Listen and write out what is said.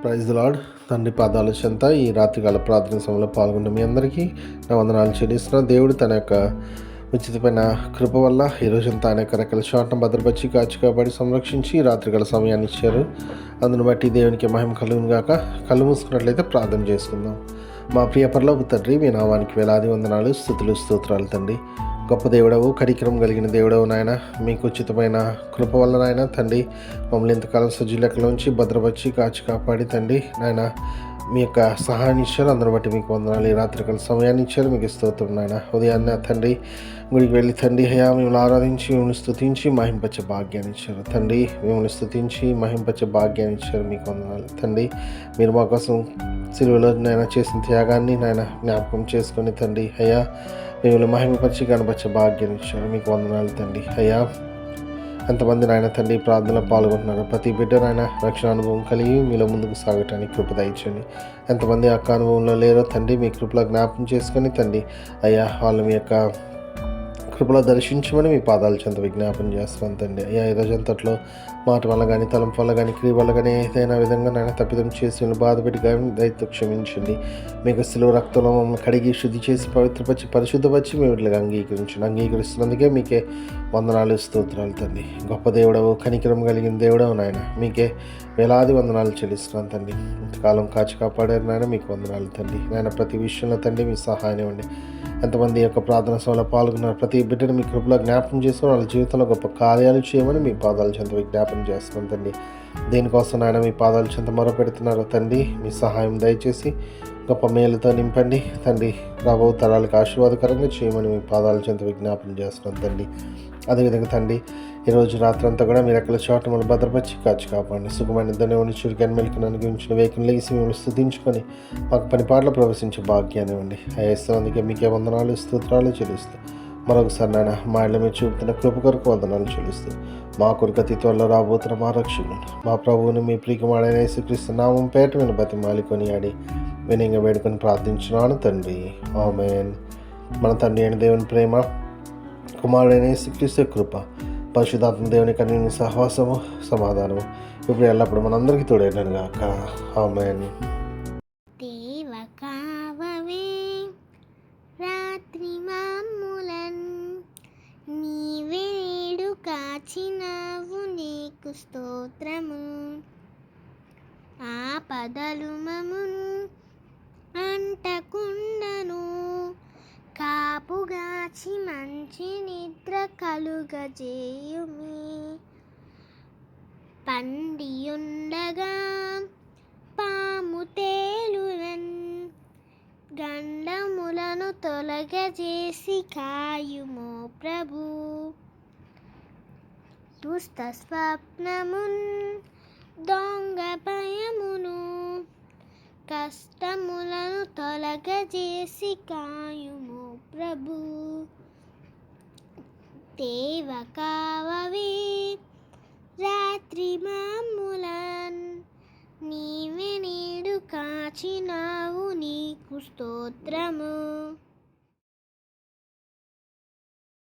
Praise the lord. తండ్రి పాదాల చెంత ఈ రాత్రికాల ప్రార్థన సమయంలో పాల్గొన్న మీ అందరికీ నా వందనాలు చెల్లిస్తున్నాను. దేవుడు తన యొక్క ఉచితమైన కృప వల్ల ఈరోజంతా ఆయన యొక్క రెక్కల చాటును భద్రపరిచి కాచి కాపాడి సంరక్షించి రాత్రికాల సమయాన్ని ఇచ్చారు. అందును బట్టి దేవునికి మహిమ కలుగును గాక. కళ్ళు మూసుకున్నట్లయితే ప్రార్థన చేసుకుందాం. మా ప్రియ పరలోక తండ్రి, మీ నామానికి వేలాది వందనాలు, స్తుతులు, స్తోత్రాలు తండ్రి. గొప్ప దేవుడవు, కనికరం కలిగిన దేవుడవు నాయన, మీకు ఉచితమైన కృప వల్ల నాయన తండ్రి మమ్మల్ని ఇంతకాలం సజీలకలోంచి భద్రపరిచి కాచి కాపాడి తండ్రి నాయన మీ యొక్క సహాయాన్ని ఇచ్చారు. అందరూ బట్టి మీకు వందనాలు. ఈ రాత్రికాల సమయాన్ని ఇచ్చారు, మీకు స్తోత్రం నాయన. ఉదయాన్నే తండ్రి గుడికి వెళ్ళి తండ్రి హయా మిమ్మల్ని ఆరాధించి మిమ్మల్ని స్తుతించి మహింపచ్చే భాగ్యాన్ని ఇచ్చారు తండ్రి. మిమ్మల్ని స్తుతించి మహింపచ్చే భాగ్యాన్ని ఇచ్చారు, మీకు వందనాలు తండ్రి. మీరు మా కోసం సిలువలో నాయన చేసిన త్యాగాన్ని నాయన జ్ఞాపకం చేసుకొని తండ్రి అయ్యా మిమ్మల్ని మహిమపరిచి కనపరిచే భాగ్యాన్ని ఇచ్చారు, మీకు వందనాలు తండ్రి అయ్యా. ఎంతమంది నాయన తండ్రి ప్రార్థనలో పాల్గొంటున్నారు, ప్రతి బిడ్డ నాయన రక్షణ అనుభవం కలిగి మీలో ముందుకు సాగటానికి కృప దయచండి. ఎంతమంది అక్క అనుభవంలో లేరో తండ్రి మీ కృపలో జ్ఞాపకం చేసుకొని తండ్రి అయ్యా వాళ్ళు మీ యొక్క కృపలో దర్శించమని మీ పాదాల చెంత విజ్ఞాపన చేస్తున్నాను తండ్రి అయ్యా. ఈ రోజంతట్లో మాట వల్ల కానీ తలంపు వల్ల కానీ క్రియ వల్ల కానీ ఏదైనా విధంగా నాయన తప్పిదం చేసి బాధపెట్టి కానీ దయతో క్షమించండి. మీకు సిలువ రక్తంలో మమ్మల్ని కడిగి శుద్ధి చేసి పవిత్రపరిచి పరిశుద్ధపరిచి మీ వీటికి అంగీకరిస్తున్నందుకే మీకే వందనాలు, స్తోత్రాలు తండ్రి. గొప్ప దేవుడవు, కనికరం కలిగిన దేవుడవు నాయన, మీకే వేలాది వందనాలు చెల్లిస్తున్నాను తండ్రి. ఇంతకాలం కాచి కాపాడారు నాయన, మీకు వందనాలు తండ్రి నాయన. ప్రతి విషయంలో తండ్రి మీ సహాయం ఇవ్వండి. ఎంతమంది యొక్క ప్రార్థన సభలో పాల్గొన్నారు, ప్రతి బిడ్డను మీ కృపలో జ్ఞాపకం చేసుకుని వాళ్ళ జీవితంలో గొప్ప కార్యాలు చేయమని మీ పాదాల చెంత విజ్ఞాపన చేస్తున్నాం తండ్రి. దేనికోసం నాయన మీ పాదాల చెంత మొరపెడుతున్నారు తండ్రి, మీ సహాయం దయచేసి గొప్ప మేలుతో నింపండి తండ్రి. రాబో తరాలకు ఆశీర్వాదకరంగా చేయమని మీ పాదాల చెంత విజ్ఞాపన చేస్తున్నాం తండ్రి. అదేవిధంగా తండ్రి ఈరోజు రాత్రంతా కూడా మీరు ఎక్కడ చోట మళ్ళీ భద్రపరిచి కాచి కాపాడండి. సుఖమైన నిద్రనే ఉండి చురికాని మెలికను అనుగ్రహించిన వేకుని లేసి మిమ్మల్ని స్తుతించుకొని మాకు పని పాటలు ప్రవేశించే భాగ్యాన్ని ఇవ్వండి. అందుకే మీకే వందనాలు, స్తోత్రాలు చెల్లిస్తూ మరొకసారి నాయన మా ఇళ్ళ మీరు చూపుతున్న కృప కొరకు వందనాలు చెల్లిస్తూ మా కొరకు అతి త్వరలో రాబోతున్న మా రక్షకుడు మా ప్రభువుని మీ ప్రియకుమారుడైన యేసుక్రీస్తు నామం పేట విని బతిమాలి కొనియాడి వినయంగా వేడుకొని ప్రార్థించున్నాను తండ్రి, ఆమేన్. మన తండ్రి అయిన దేవుని ప్రేమ, కుమారుడైన యేసుక్రీస్తు కృప, పరిశుద్ధాత్మ దేవుని కన్యని సహవాసము, సమాధానము ఇప్పుడు ఎల్లప్పుడు మనందరికీ తోడైనను గాక, ఆమేన్. కాచినావు నీకు స్తోత్రము, ఆపదలు మమును అంటకుండను, కాపుగాచి మంచి నిద్ర కలుగజేయుమి. పండియుండగా పాము తేలునన్, గండములను తొలగజేసి కాయుమో ప్రభు. దుష్ట స్వప్నమున్ దొంగ భయమును, కష్టములను తొలగజేసి కాయుము ప్రభు. దేవ కావవే రాత్రి మమ్ములన్, నీవే నేడు కాచినావు నీకు స్తోత్రము.